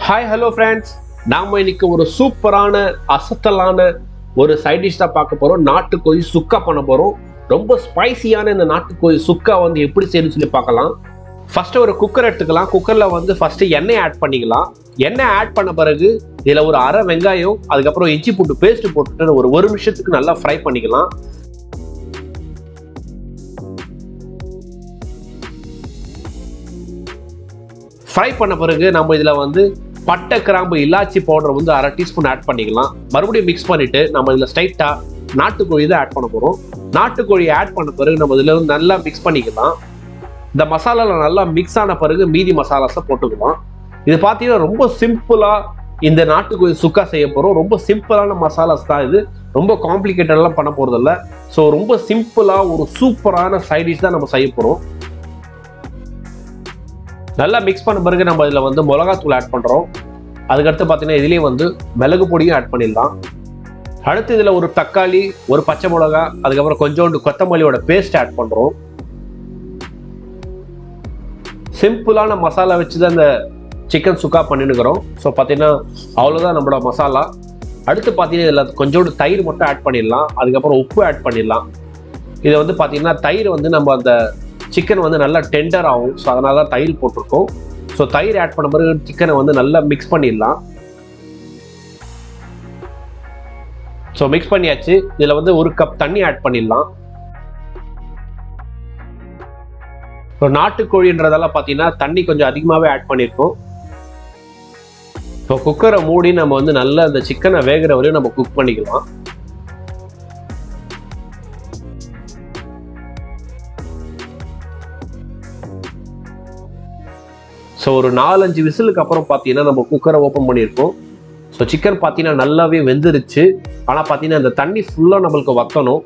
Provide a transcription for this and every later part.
Hi hello friends, நாம் இன்னைக்கு ஒரு சூப்பரான அசத்தலான ஒரு சைட் டிஷ் தான் பார்க்க போகிறோம். நாட்டுக்கோழி சுக்கா பண்ண போகிறோம். ரொம்ப ஸ்பைசியான இந்த நாட்டுக்கோழி சுக்கா வந்து எப்படி செய்யணும்னு சொல்லி பார்க்கலாம். ஃபர்ஸ்ட் ஒரு குக்கர் எடுத்துக்கலாம். குக்கரில் வந்து ஃபர்ஸ்ட் எண்ணெய் ஆட் பண்ணிக்கலாம். எண்ணெய் ஆட் பண்ண பிறகு இதில் ஒரு அரை வெங்காயம், அதுக்கப்புறம் இஞ்சி பூண்டு பேஸ்ட் போட்டுட்டு ஒரு நிமிஷத்துக்கு நல்லா ஃப்ரை பண்ணிக்கலாம். ஃப்ரை பண்ண பிறகு நம்ம இதில் வந்து பட்டை, கிராம்பு, இலாச்சி பவுடர் வந்து அரை டீஸ்பூன் ஆட் பண்ணிக்கலாம். மறுபடியும் மிக்ஸ் பண்ணிட்டு நம்ம இதில் ஸ்ட்ரைட்டாக நாட்டுக்கோழி தான் ஆட் பண்ண போகிறோம். நாட்டுக்கோழி ஆட் பண்ண பிறகு நம்ம இதில் வந்து நல்லா மிக்ஸ் பண்ணிக்கலாம். இந்த மசாலாவில் நல்லா மிக்ஸ் ஆன பிறகு மீதி மசாலாஸை போட்டுக்கலாம். இது பார்த்தீங்கன்னா ரொம்ப சிம்பிளாக இந்த நாட்டுக்கோழி சுக்கா செய்ய போகிறோம். ரொம்ப சிம்பிளான மசாலாஸ் தான் இது. ரொம்ப காம்ப்ளிகேட்டட்லாம் பண்ண போகிறதில்ல. ஸோ ரொம்ப சிம்பிளாக ஒரு சூப்பரான சைட் டிஷ் தான் நம்ம செய்ய போகிறோம். நல்லா மிக்ஸ் பண்ண பிறகு நம்ம இதில் வந்து மிளகாத்தூள் ஆட் பண்ணுறோம். அதுக்கடுத்து பார்த்தீங்கன்னா இதுலேயே வந்து மிளகு பொடியும் ஆட் பண்ணிடலாம். அடுத்து இதில் ஒரு தக்காளி, ஒரு பச்சை மிளகா, அதுக்கப்புறம் கொஞ்சோண்டு கொத்தமல்லியோட பேஸ்ட் ஆட் பண்ணுறோம். சிம்பிளான மசாலா வச்சு தான் இந்த சிக்கன் சுக்கா பண்ணிட்டுக்கிறோம். ஸோ பார்த்தீங்கன்னா அவ்வளோதான் நம்மளோட மசாலா. அடுத்து பார்த்தீங்கன்னா இதில் கொஞ்சோண்டு தயிர் மட்டும் ஆட் பண்ணிடலாம். அதுக்கப்புறம் உப்பு ஆட் பண்ணிடலாம். இதை வந்து பார்த்தீங்கன்னா தயிர் வந்து நம்ம அந்த சிக்கன் வந்து நல்லா டெண்டர் ஆகும். ஸோ அதனால தான் தயிர் போட்டிருக்கோம். ஸோ தயிர் ஆட் பண்ண பிறகு சிக்கனை வந்து நல்லா மிக்ஸ் பண்ணிடலாம். ஸோ மிக்ஸ் பண்ணியாச்சு. இதில் வந்து ஒரு கப் தண்ணி ஆட் பண்ணிடலாம். இப்போ நாட்டுக்கோழின்றதெல்லாம் பார்த்தீங்கன்னா தண்ணி கொஞ்சம் அதிகமாகவே ஆட் பண்ணியிருக்கோம். ஸோ குக்கரை மூடி நம்ம வந்து நல்லா அந்த சிக்கனை வேகிற வரையும் நம்ம குக் பண்ணிக்கலாம். ஸோ ஒரு 4-5 விசிலுக்கு அப்புறம் பார்த்தீங்கன்னா நம்ம குக்கரை ஓப்பன் பண்ணியிருக்கோம். ஸோ சிக்கன் பார்த்தீங்கன்னா நல்லாவே வெந்துருச்சு. ஆனால் பார்த்தீங்கன்னா அந்த தண்ணி ஃபுல்லாக நம்மளுக்கு வற்றணும்.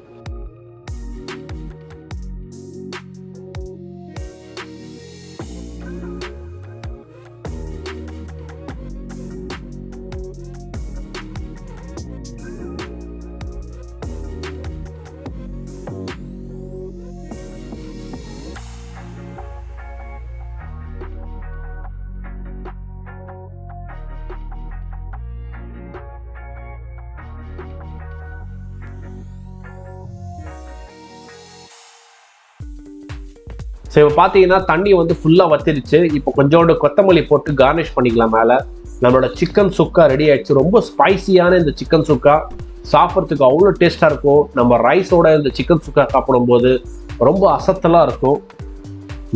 ஸோ இப்போ பார்த்தீங்கன்னா தண்ணி வந்து ஃபுல்லாக வத்திருச்சு. இப்போ கொஞ்சோண்டு கொத்தமல்லி போட்டு கார்னிஷ் பண்ணிக்கலாம் மேலே. நம்மளோட சிக்கன் சுக்கா ரெடி ஆயிடுச்சு. ரொம்ப ஸ்பைசியான இந்த சிக்கன் சுக்கா சாப்பிட்றதுக்கு அவ்வளோ டேஸ்ட்டாக இருக்கும். நம்ம ரைஸோட இந்த சிக்கன் சுக்கா சாப்பிடும்போது ரொம்ப அசத்தலாக இருக்கும்.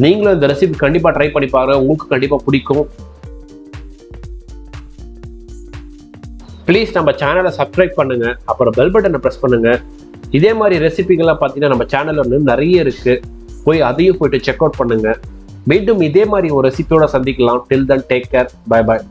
நீங்களும் இந்த ரெசிபி கண்டிப்பாக ட்ரை பண்ணி பாருங்க. உங்களுக்கு கண்டிப்பாக பிடிக்கும். ப்ளீஸ் நம்ம சேனலை சப்ஸ்கிரைப் பண்ணுங்க, அப்புறம் பெல் பட்டனை ப்ரெஸ் பண்ணுங்க. இதே மாதிரி ரெசிபிகள்லாம் பார்த்தீங்கன்னா நம்ம சேனலில் வந்து நிறைய இருக்கு. அதையும் போயிட்டு செக் அவுட் பண்ணுங்க. மீண்டும் இதே மாதிரி ஒரு ரெசிபியோட சந்திக்கலாம். Till then take care. Bye பாய்.